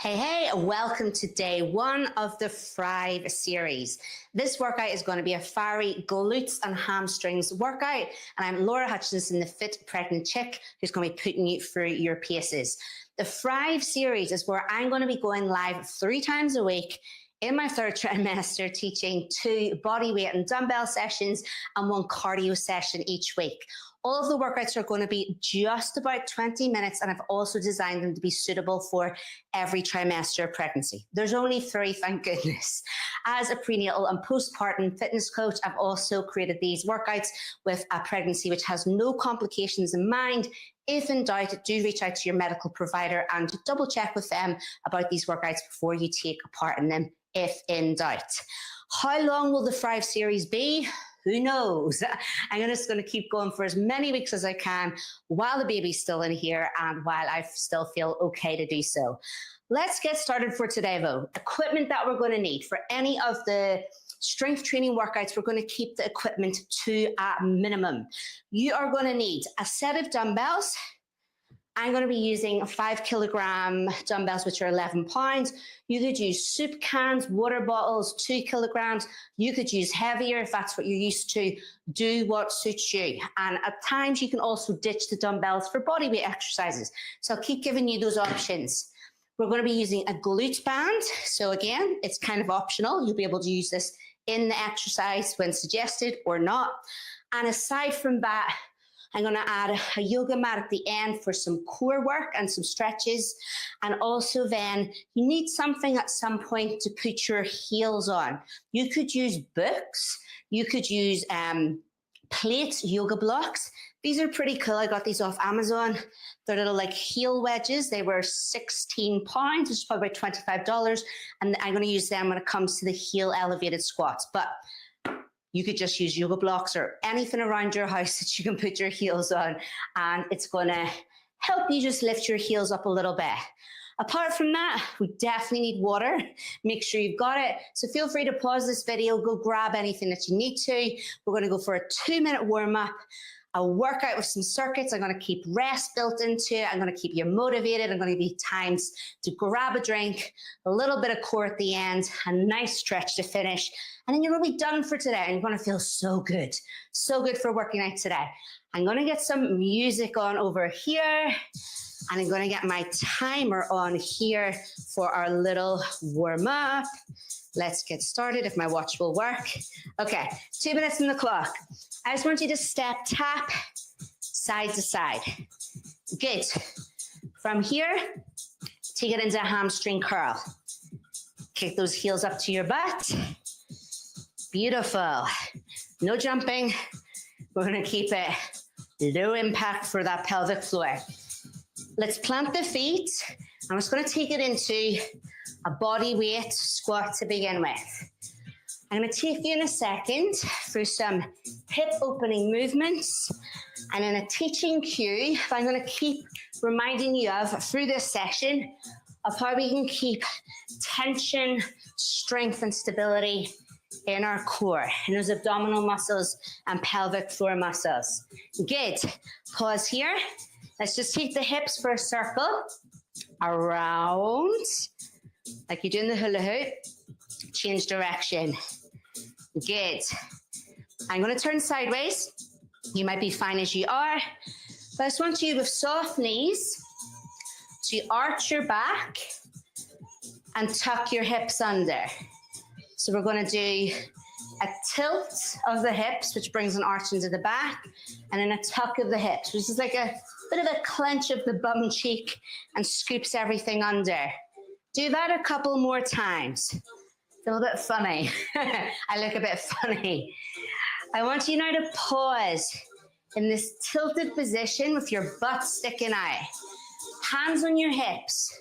Hey, welcome to day one of the Thrive series. This workout is going to be a fiery glutes and hamstrings workout, and I'm Laura Hutchinson, the fit pregnant chick who's going to be putting you through your paces. The Thrive series is where I'm going to be going live 3 times a week in my third trimester, teaching 2 body weight and dumbbell sessions and 1 cardio session each week. All of the workouts are going to be just about 20 minutes, and I've also designed them to be suitable for every trimester of pregnancy. There's only 3, thank goodness. As a prenatal and postpartum fitness coach, I've also created these workouts with a pregnancy which has no complications in mind. If in doubt, do reach out to your medical provider and double check with them about these workouts before you take part in them, if in doubt. How long will the Thrive series be? Who knows? I'm just going to keep going for as many weeks as I can while the baby's still in here and while I still feel okay to do so. Let's get started for today though. Equipment that we're going to need for any of the strength training workouts, we're going to keep the equipment to a minimum. You are going to need a set of dumbbells. I'm going to be using 5 kilogram dumbbells, which are 11 pounds. You could use soup cans, water bottles, 2 kilograms. You could use heavier if that's what you're used to. Do what suits you. And at times you can also ditch the dumbbells for body weight exercises. So I'll keep giving you those options. We're going to be using a glute band. So again, it's kind of optional. You'll be able to use this in the exercise when suggested or not. And aside from that, I'm going to add a yoga mat at the end for some core work and some stretches. And also then you need something at some point to put your heels on. You could use books. You could use plates, yoga blocks. These are pretty cool. I got these off Amazon. They're little like heel wedges. They were 16 pounds, which is probably about $25. And I'm going to use them when it comes to the heel elevated squats. But you could just use yoga blocks or anything around your house that you can put your heels on, and it's going to help you just lift your heels up a little bit. Apart from that, we definitely need water. Make sure you've got it. So feel free to pause this video, go grab anything that you need to. We're going to go for a 2-minute warm up, a workout with some circuits. I'm going to keep rest built into it. I'm going to keep you motivated. I'm going to give you times to grab a drink, a little bit of core at the end, a nice stretch to finish. And then you're going to be done for today. And you're going to feel so good for working out today. I'm going to get some music on over here. And I'm going to get my timer on here for our little warm up. Let's get started if my watch will work. Okay, 2 minutes on the clock. I just want you to step, tap, side to side. Good. From here, take it into a hamstring curl. Kick those heels up to your butt. Beautiful. No jumping. We're going to keep it low impact for that pelvic floor. Let's plant the feet. I'm just going to take it into a body weight squat to begin with. I'm going to take you in a second through some hip opening movements. And in a teaching cue, I'm going to keep reminding you of, through this session, of how we can keep tension, strength, and stability in our core, in those abdominal muscles and pelvic floor muscles. Good. Pause here. Let's just take the hips for a circle around, like you're doing the hula hoop. Change direction. Good. I'm going to turn sideways. You might be fine as you are, but I just want you with soft knees to arch your back and tuck your hips under. So we're going to do a tilt of the hips, which brings an arch into the back, and then a tuck of the hips, which is like a bit of a clench of the bum cheek and scoops everything under. Do that a couple more times. Feel a bit funny. I look a bit funny. I want you now to pause in this tilted position with your butt sticking out. Hands on your hips.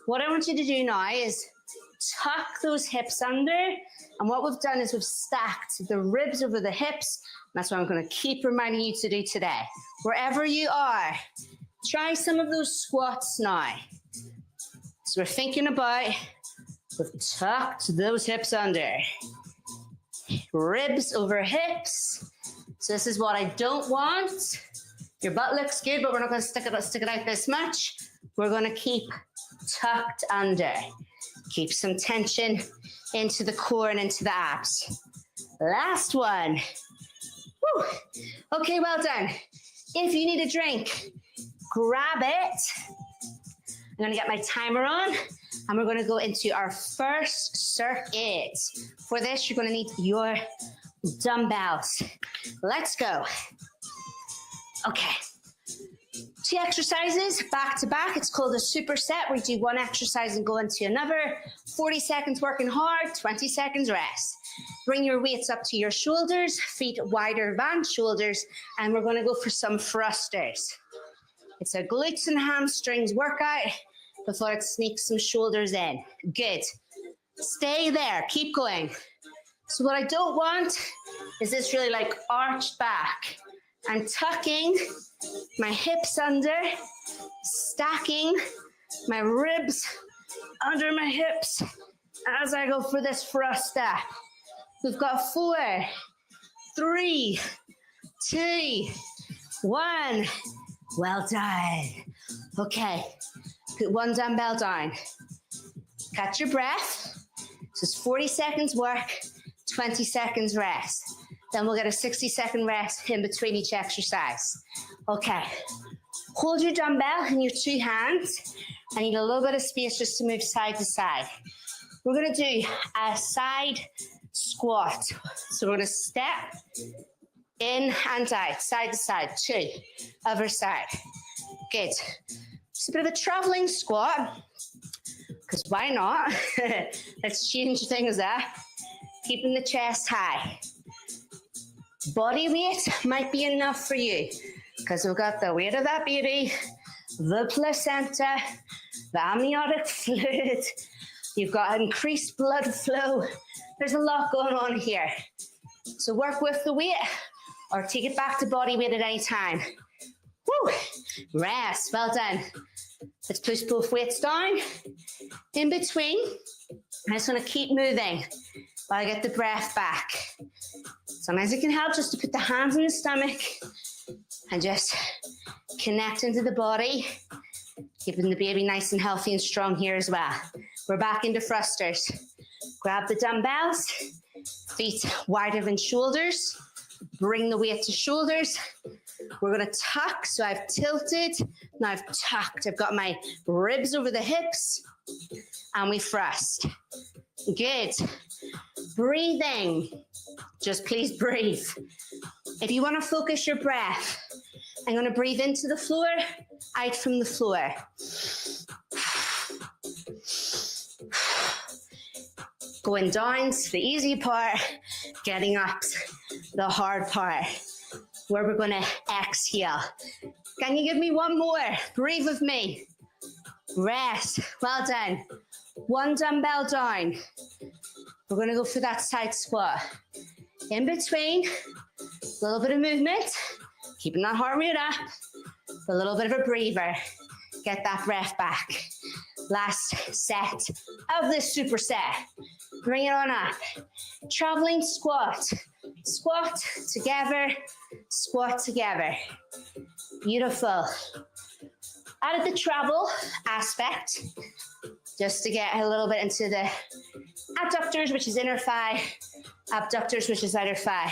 What I want you to do now is tuck those hips under. And what we've done is we've stacked the ribs over the hips. And that's what I'm going to keep reminding you to do today. Wherever you are, try some of those squats now. So we're thinking about, we've tucked those hips under. Ribs over hips. So this is what I don't want. Your butt looks good, but we're not going to stick it out this much. We're going to keep tucked under. Keep some tension into the core and into the abs. Last one. Woo. Okay, well done. If you need a drink, grab it. I'm gonna get my timer on and we're gonna go into our first circuit. For this, you're gonna need your dumbbells. Let's go. Okay. 2 exercises back to back. It's called a superset. We do one exercise and go into another. 40 seconds working hard, 20 seconds rest. Bring your weights up to your shoulders, feet wider than shoulders, and we're going to go for some thrusters. It's a glutes and hamstrings workout before it sneaks some shoulders in. Good. Stay there. Keep going. So what I don't want is this really like arched back. I'm tucking my hips under, stacking my ribs under my hips as I go for this thruster. We've got 4, 3, 2, 1. Well done. Okay, put one dumbbell down. Catch your breath. This is 40 seconds work, 20 seconds rest. Then we'll get a 60-second rest in between each exercise. Okay, hold your dumbbell in your 2 hands. I need a little bit of space just to move side to side. We're gonna do a side squat. So we're gonna step in and out, side to side, 2, other side. Good. Just a bit of a traveling squat, because why not? Let's change things up. Keeping the chest high. Body weight might be enough for you because we've got the weight of that baby, the placenta, the amniotic fluid. You've got increased blood flow. There's a lot going on here. So work with the weight or take it back to body weight at any time. Woo! Rest. Well done. Let's push both weights down. In between, I just want to keep moving while I get the breath back. Sometimes it can help just to put the hands on the stomach and just connect into the body, keeping the baby nice and healthy and strong here as well. We're back into thrusters. Grab the dumbbells, feet wider than shoulders. Bring the weight to shoulders. We're gonna tuck, so I've tilted, now I've tucked. I've got my ribs over the hips, and we thrust. Good. Breathing. Just please breathe. If you want to focus your breath, I'm going to breathe into the floor, out from the floor. Going down's the easy part, getting up's the hard part, where we're going to exhale. Can you give me one more? Breathe with me. Rest. Well done. One dumbbell down. We're going to go for that side squat. In between, a little bit of movement, keeping that heart rate up, a little bit of a breather. Get that breath back. Last set of this superset. Bring it on up. Traveling squat. Squat together, squat together. Beautiful. Added the travel aspect just to get a little bit into the adductors, which is inner thigh, abductors, which is outer thigh.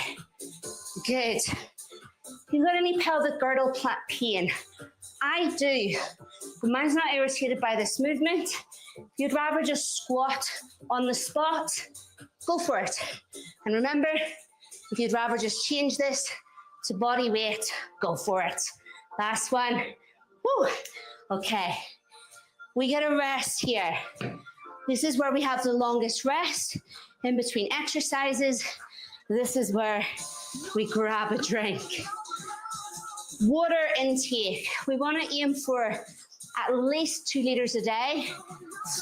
Good. If you've got any pelvic girdle pain, I do, but mine's not irritated by this movement. If you'd rather just squat on the spot, go for it. And remember, if you'd rather just change this to body weight, go for it. Last one. Woo. Okay. We get a rest here. This is where we have the longest rest in between exercises. This is where we grab a drink. Water intake. We want to aim for at least 2 liters a day,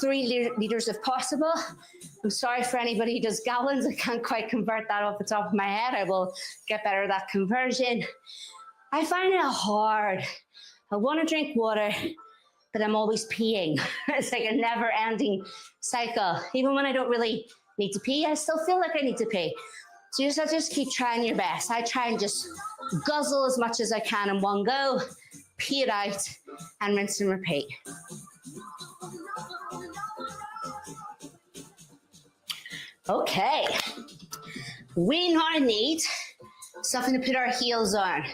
3 liters if possible. I'm sorry for anybody who does gallons. I can't quite convert that off the top of my head. I will get better at that conversion. I find it hard. I want to drink water, but I'm always peeing. It's like a never-ending cycle. Even when I don't really need to pee, I still feel like I need to pee. So you just keep trying your best. I try and just guzzle as much as I can in one go, pee it out, and rinse and repeat. Okay, we now need something to put our heels on.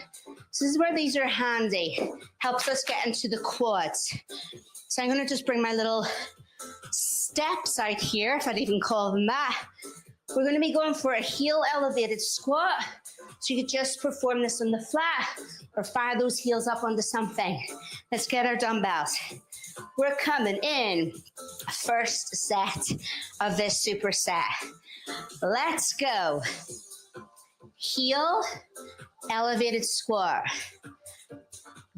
So this is where these are handy. Helps us get into the quads. So I'm gonna just bring my little steps out here, if I'd even call them that. We're gonna be going for a heel elevated squat. So you could just perform this on the flat or fire those heels up onto something. Let's get our dumbbells. We're coming in, first set of this superset. Let's go. Heel, elevated squat.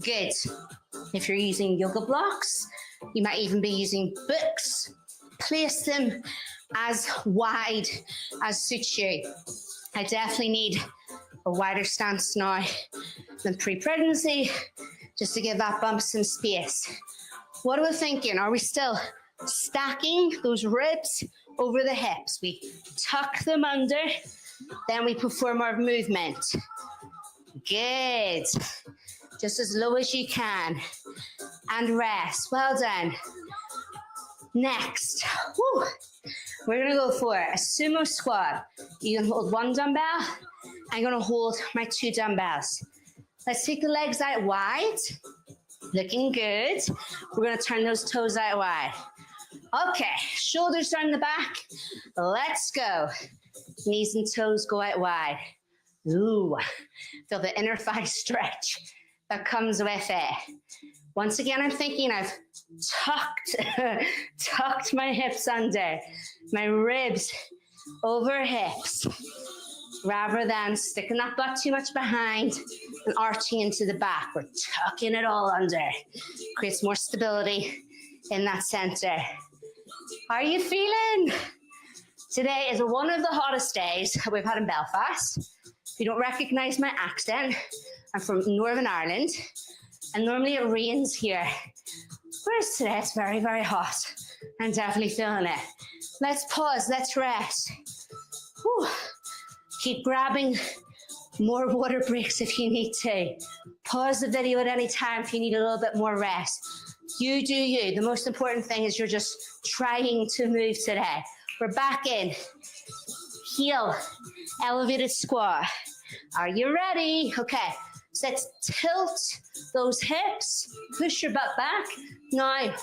Good. If you're using yoga blocks, you might even be using books. Place them as wide as suits you. I definitely need a wider stance now than pre-pregnancy, just to give that bump some space. What are we thinking? Are we still stacking those ribs over the hips? We tuck them under, then we perform our movement. Good. Just as low as you can. And rest. Well done. Next, whew, we're gonna go for a sumo squat. You can hold one dumbbell. I'm gonna hold my two dumbbells. Let's take the legs out wide. Looking good. We're gonna turn those toes out wide. Okay, shoulders down the back. Let's go. Knees and toes go out wide. Ooh, feel the inner thigh stretch that comes with it. Once again, I'm thinking I've tucked my hips under, my ribs over hips, rather than sticking that butt too much behind and arching into the back. We're tucking it all under. Creates more stability in that center. How are you feeling? Today is one of the hottest days we've had in Belfast. If you don't recognize my accent, I'm from Northern Ireland, and normally it rains here. Whereas today it's very, very hot. I'm definitely feeling it. Let's pause, let's rest. Whew. Keep grabbing more water breaks if you need to. Pause the video at any time if you need a little bit more rest. You do you. The most important thing is you're just trying to move today. We're back in. Heel, elevated squat. Are you ready? Okay, so let's tilt those hips. Push your butt back. Now,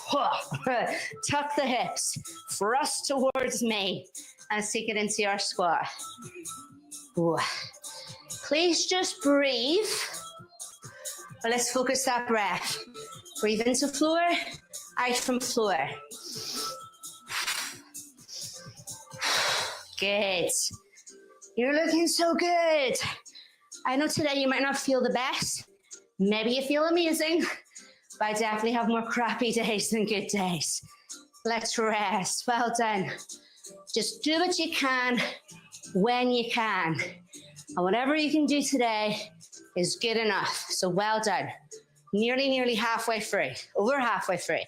tuck the hips. Thrust towards me. And let's take it into our squat. Ooh. Please just breathe. But let's focus that breath. Breathe into floor, out from floor. Good. You're looking so good. I know today you might not feel the best. Maybe you feel amazing, but I definitely have more crappy days than good days. Let's rest. Well done. Just do what you can when you can. And whatever you can do today is good enough. So well done. Nearly halfway through. Over halfway through.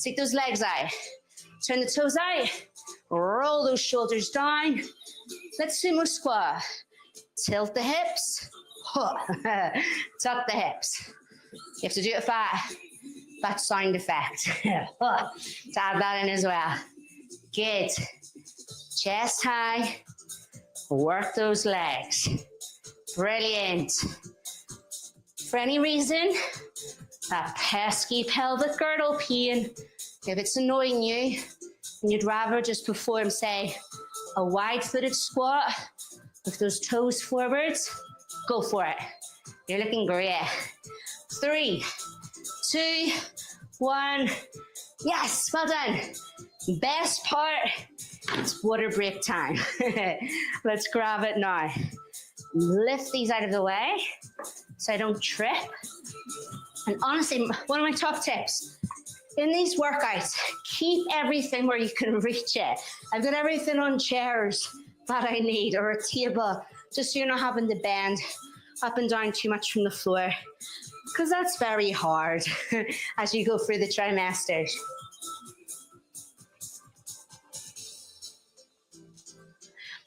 Take those legs out. Turn the toes out. Roll those shoulders down. Let's sumo squat. Tilt the hips. Tuck the hips. You have to do it fast. That sound effect. To add that in as well. Good. Chest high. Work those legs. Brilliant. For any reason, that pesky pelvic girdle pain, if it's annoying you, and you'd rather just perform, say, a wide-footed squat with those toes forwards, go for it. You're looking great. 3, 2, 1. Yes, well done. Best part, it's water break time. Let's grab it now. Lift these out of the way so I don't trip. And honestly, one of my top tips, in these workouts, keep everything where you can reach it. I've got everything on chairs that I need, or a table, just so you're not having to bend up and down too much from the floor, because that's very hard as you go through the trimesters.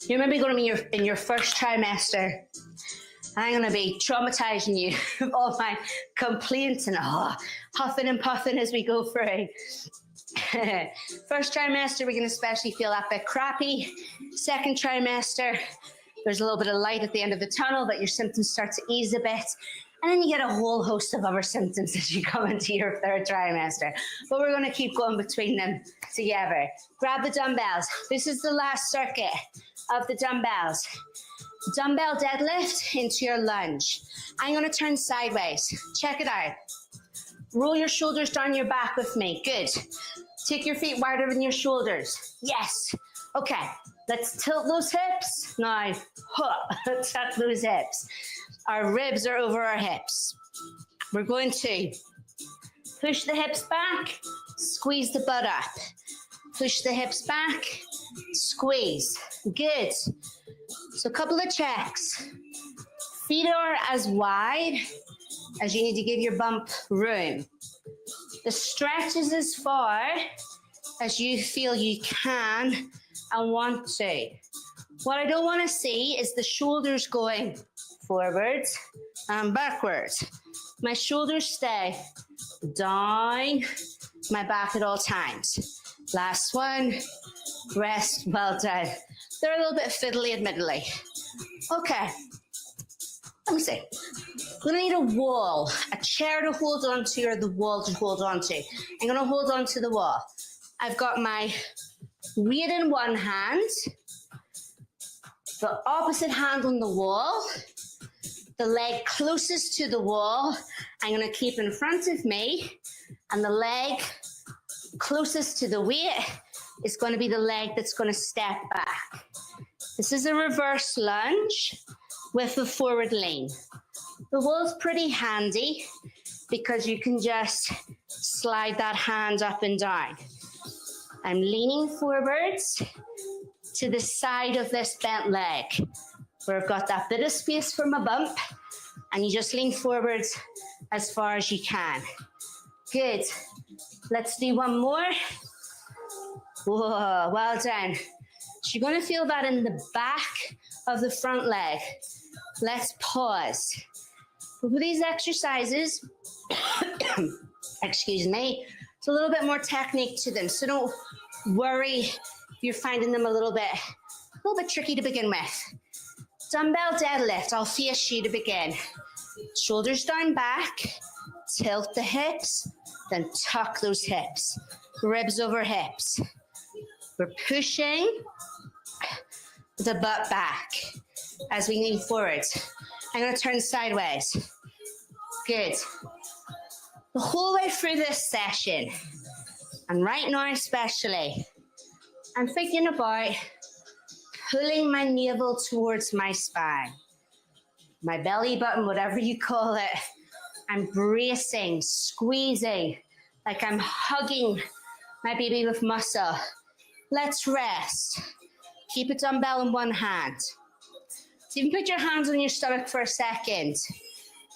You remember going to be in your first trimester, I'm going to be traumatizing you with all my complaints and huffing and puffing as we go through. First trimester, we can especially feel that bit crappy. Second trimester, there's a little bit of light at the end of the tunnel, but your symptoms start to ease a bit. And then you get a whole host of other symptoms as you come into your third trimester. But we're going to keep going between them together. Grab the dumbbells. This is the last circuit of the dumbbells. Dumbbell deadlift into your lunge. I'm going to turn sideways. Check it out. Roll your shoulders down your back with me. Good. Take your feet wider than your shoulders. Yes. Okay. Let's tilt those hips. Now, tuck those hips. Our ribs are over our hips. We're going to push the hips back, squeeze the butt up. Push the hips back, squeeze. Good. So a couple of checks. Feet are as wide as you need to give your bump room. The stretch is as far as you feel you can and want to. What I don't want to see is the shoulders going forwards and backwards. My shoulders stay down, my back at all times. Last one, rest, well done. They're a little bit fiddly, admittedly. Okay, let me see. We're gonna need a wall, a chair to hold on to or the wall to hold on to. I'm gonna hold on to the wall. I've got my weight in one hand, the opposite hand on the wall, the leg closest to the wall, I'm gonna keep in front of me, and the leg closest to the weight is gonna be the leg that's gonna step back. This is a reverse lunge with a forward lean. The wall's pretty handy because you can just slide that hand up and down. I'm leaning forwards to the side of this bent leg where I've got that bit of space for my bump, and you just lean forwards as far as you can. Good. Let's do one more. Whoa, well done. So you're going to feel that in the back of the front leg. Let's pause. With these exercises, excuse me, it's a little bit more technique to them. So don't worry if you're finding them a little bit tricky to begin with. Dumbbell deadlift, I'll face you to begin. Shoulders down back, tilt the hips, then tuck those hips. Ribs over hips. We're pushing the butt back as we lean forward. I'm going to turn sideways. Good. The whole way through this session, and right now especially, I'm thinking about pulling my navel towards my spine. My belly button, whatever you call it. I'm bracing, squeezing, like I'm hugging my baby with muscle. Let's rest. Keep a dumbbell in one hand. So you can put your hands on your stomach for a second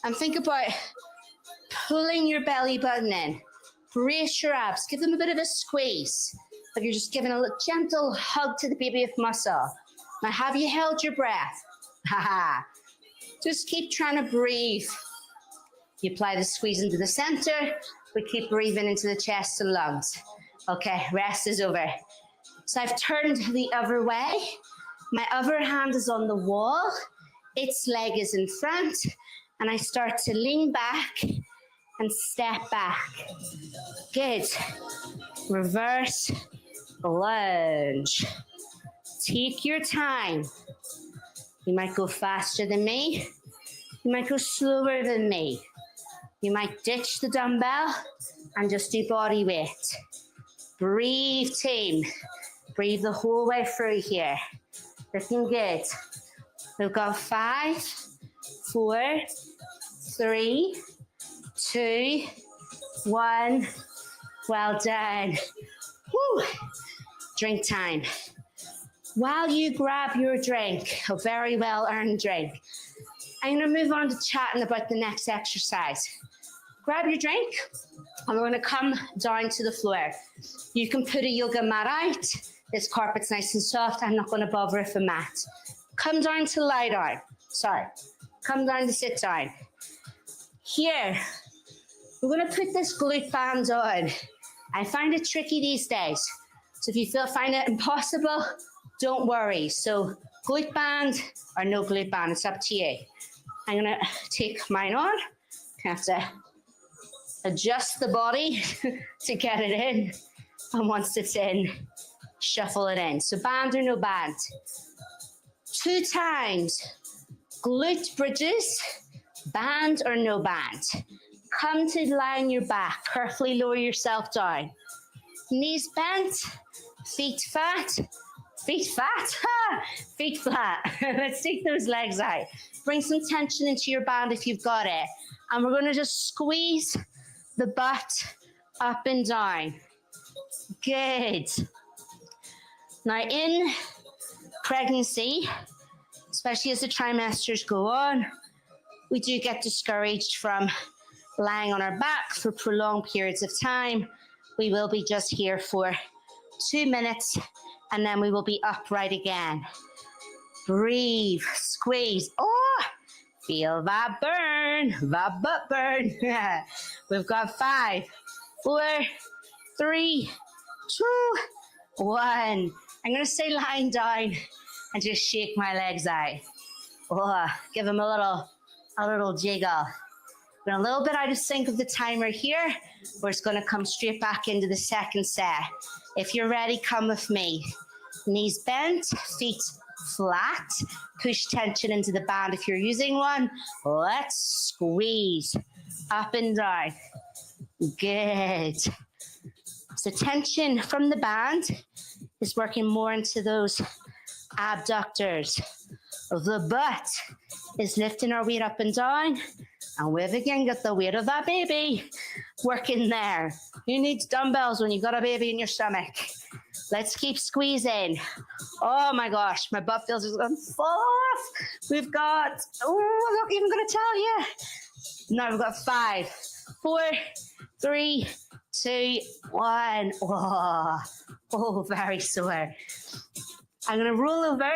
and think about pulling your belly button in. Brace your abs. Give them a bit of a squeeze. Like you're just giving a gentle hug to the baby with muscle. Now, have you held your breath? Haha. Just keep trying to breathe. You apply the squeeze into the center. We keep breathing into the chest and lungs. Okay, rest is over. So I've turned the other way. My other hand is on the wall. Its leg is in front. And I start to lean back and step back. Good. Reverse lunge. Take your time. You might go faster than me. You might go slower than me. You might ditch the dumbbell and just do body weight. Breathe, team. Breathe the whole way through here. Looking good. We've got 5, 4, 3, 2, 1. Well done. Woo. Drink time. While you grab your drink, a very well-earned drink, I'm going to move on to chatting about the next exercise. Grab your drink, and we're going to come down to the floor. You can put a yoga mat out. This carpet's nice and soft. I'm not going to bother with a mat. Come down to lie down. Sorry. Come down to sit down. Here, we're going to put this glute band on. I find it tricky these days. So if you find it impossible, don't worry. So glute band or no glute band, it's up to you. I'm gonna take mine on. I have to adjust the body to get it in. And once it's in, shuffle it in. So band or no band. 2 times. Glute bridges, band or no band. Come to lie on your back. Carefully lower yourself down. Knees bent, feet fat. Feet fat? Feet flat. Let's take those legs out. Bring some tension into your band if you've got it. And we're gonna just squeeze the butt up and down. Good. Now in pregnancy, especially as the trimesters go on, we do get discouraged from lying on our back for prolonged periods of time. We will be just here for 2 minutes and then we will be upright again. Breathe, squeeze. Oh, feel that burn, that butt burn. We've got 5, 4, 3, 2, 1. I'm gonna stay lying down and just shake my legs out. Oh, give them a little jiggle. We're a little bit out of sync with the timer here. We're just gonna come straight back into the second set. If you're ready, come with me. Knees bent, feet flat. Push tension into the band if you're using one. Let's squeeze up and down. Good. So tension from the band is working more into those abductors. The butt is lifting our weight up and down. And we've again got the weight of that baby working there. Who needs dumbbells when you've got a baby in your stomach? Let's keep squeezing. Oh my gosh, my butt feels like it's fall off. We've got, I'm not even gonna tell you. Now we've got 5, 4, 3, 2, 1. Oh, very sore. I'm gonna roll over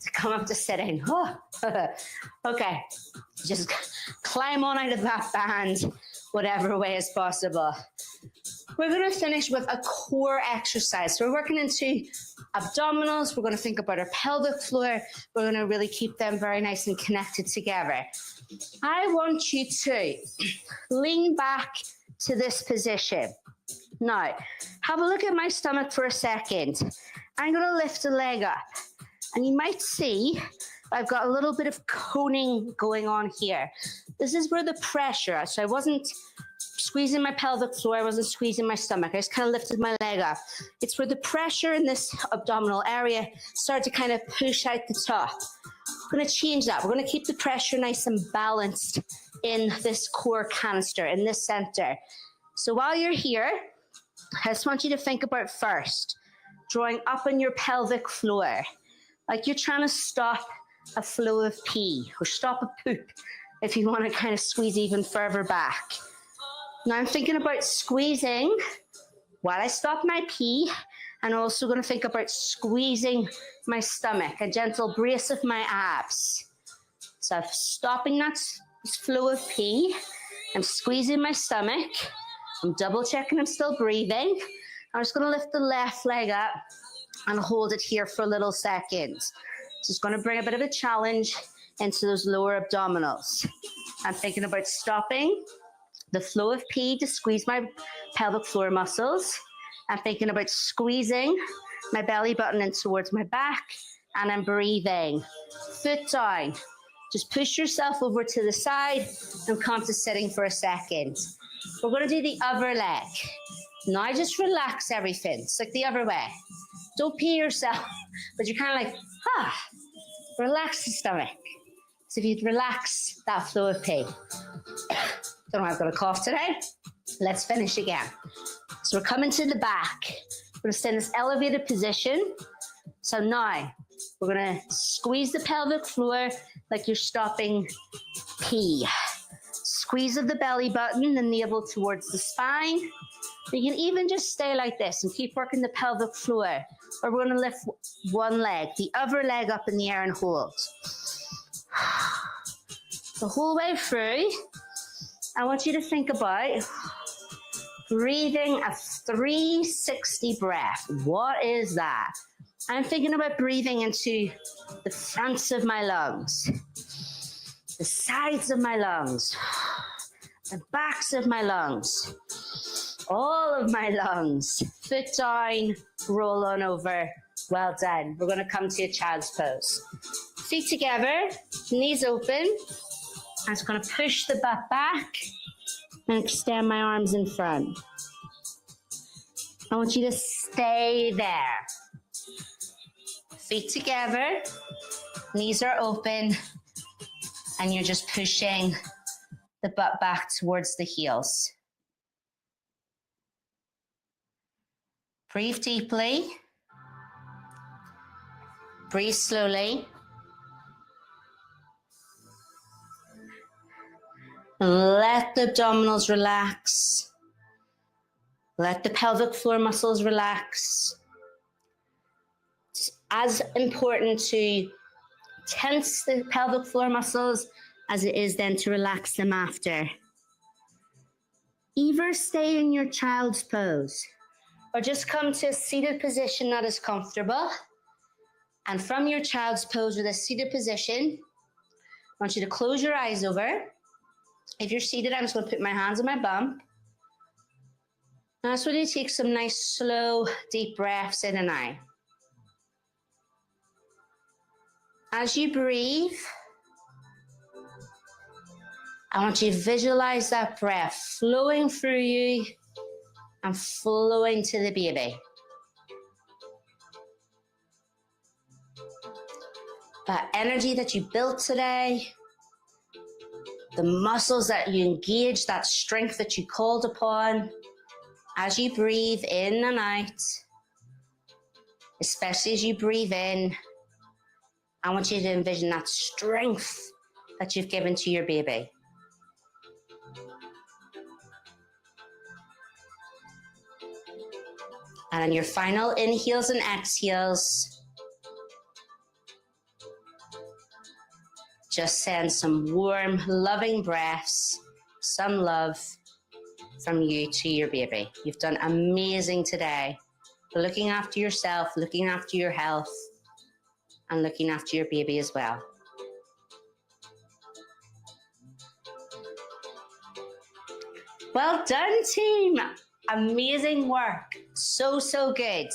to come up to sitting. Oh. Okay, just climb on out of that band, whatever way is possible. We're gonna finish with a core exercise. So we're working into abdominals. We're gonna think about our pelvic floor. We're gonna really keep them very nice and connected together. I want you to lean back to this position. Now, have a look at my stomach for a second. I'm gonna lift a leg up. And you might see I've got a little bit of coning going on here. This is where the pressure, so I wasn't squeezing my pelvic floor, I wasn't squeezing my stomach, I just kind of lifted my leg up. It's where the pressure in this abdominal area started to kind of push out the top. We're gonna change that. We're gonna keep the pressure nice and balanced in this core canister, in this center. So while you're here, I just want you to think about first, drawing up on your pelvic floor, like you're trying to stop a flow of pee or stop a poop if you want to kind of squeeze even further back. Now I'm thinking about squeezing while I stop my pee, and also going to think about squeezing my stomach, a gentle brace of my abs. So I'm stopping that flow of pee, I'm squeezing my stomach, I'm double checking I'm still breathing. I'm just going to lift the left leg up and hold it here for a little second. So it's going to bring a bit of a challenge into those lower abdominals. I'm thinking about stopping the flow of pee to squeeze my pelvic floor muscles. I'm thinking about squeezing my belly button in towards my back, and I'm breathing. Foot down. Just push yourself over to the side and come to sitting for a second. We're going to do the other leg. Now just relax everything. It's like the other way. Don't pee yourself, but you're kind of like, relax the stomach. So if you relax that flow of pee. Don't know why I've got a cough today. Let's finish again. So we're coming to the back. We're going to stay in this elevated position. So now we're going to squeeze the pelvic floor like you're stopping pee. Squeeze of the belly button, the navel towards the spine. You can even just stay like this and keep working the pelvic floor. Or we're going to lift one leg, the other leg up in the air and hold. The whole way through, I want you to think about breathing a 360 breath. What is that? I'm thinking about breathing into the fronts of my lungs, the sides of my lungs, the backs of my lungs, all of my lungs. Foot down, roll on over. Well done. We're going to come to a child's pose. Feet together, knees open. I'm just going to push the butt back and extend my arms in front. I want you to stay there. Feet together, knees are open, and you're just pushing the butt back towards the heels. Breathe deeply. Breathe slowly. Let the abdominals relax. Let the pelvic floor muscles relax. It's as important to tense the pelvic floor muscles as it is then to relax them after. Either stay in your child's pose or just come to a seated position that is comfortable. And from your child's pose or the seated position, I want you to close your eyes over. If you're seated, I'm just going to put my hands on my bum. And I just want you to take some nice, slow, deep breaths in and out. As you breathe, I want you to visualize that breath flowing through you and flowing to the baby. That energy that you built today, the muscles that you engaged, that strength that you called upon, as you breathe in and out, especially as you breathe in, I want you to envision that strength that you've given to your baby. And on your final inhales and exhales, just send some warm, loving breaths, some love from you to your baby. You've done amazing today. Looking after yourself, looking after your health, and looking after your baby as well. Well done, team. Amazing work. So, so good.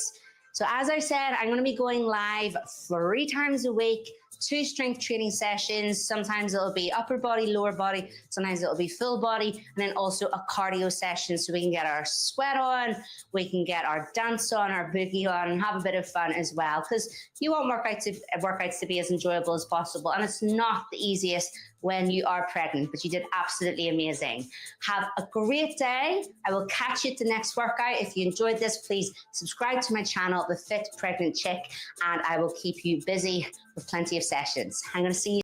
So as I said, I'm going to be going live 3 times a week, 2 strength training sessions. Sometimes it'll be upper body, lower body. Sometimes it'll be full body. And then also a cardio session so we can get our sweat on, we can get our dance on, our boogie on, and have a bit of fun as well. Because you want workouts to be as enjoyable as possible. And it's not the easiest when you are pregnant, but you did absolutely amazing. Have a great day. I will catch you at the next workout. If you enjoyed this, please subscribe to my channel, The Fit Pregnant Chick, and I will keep you busy with plenty of sessions. I'm going to see you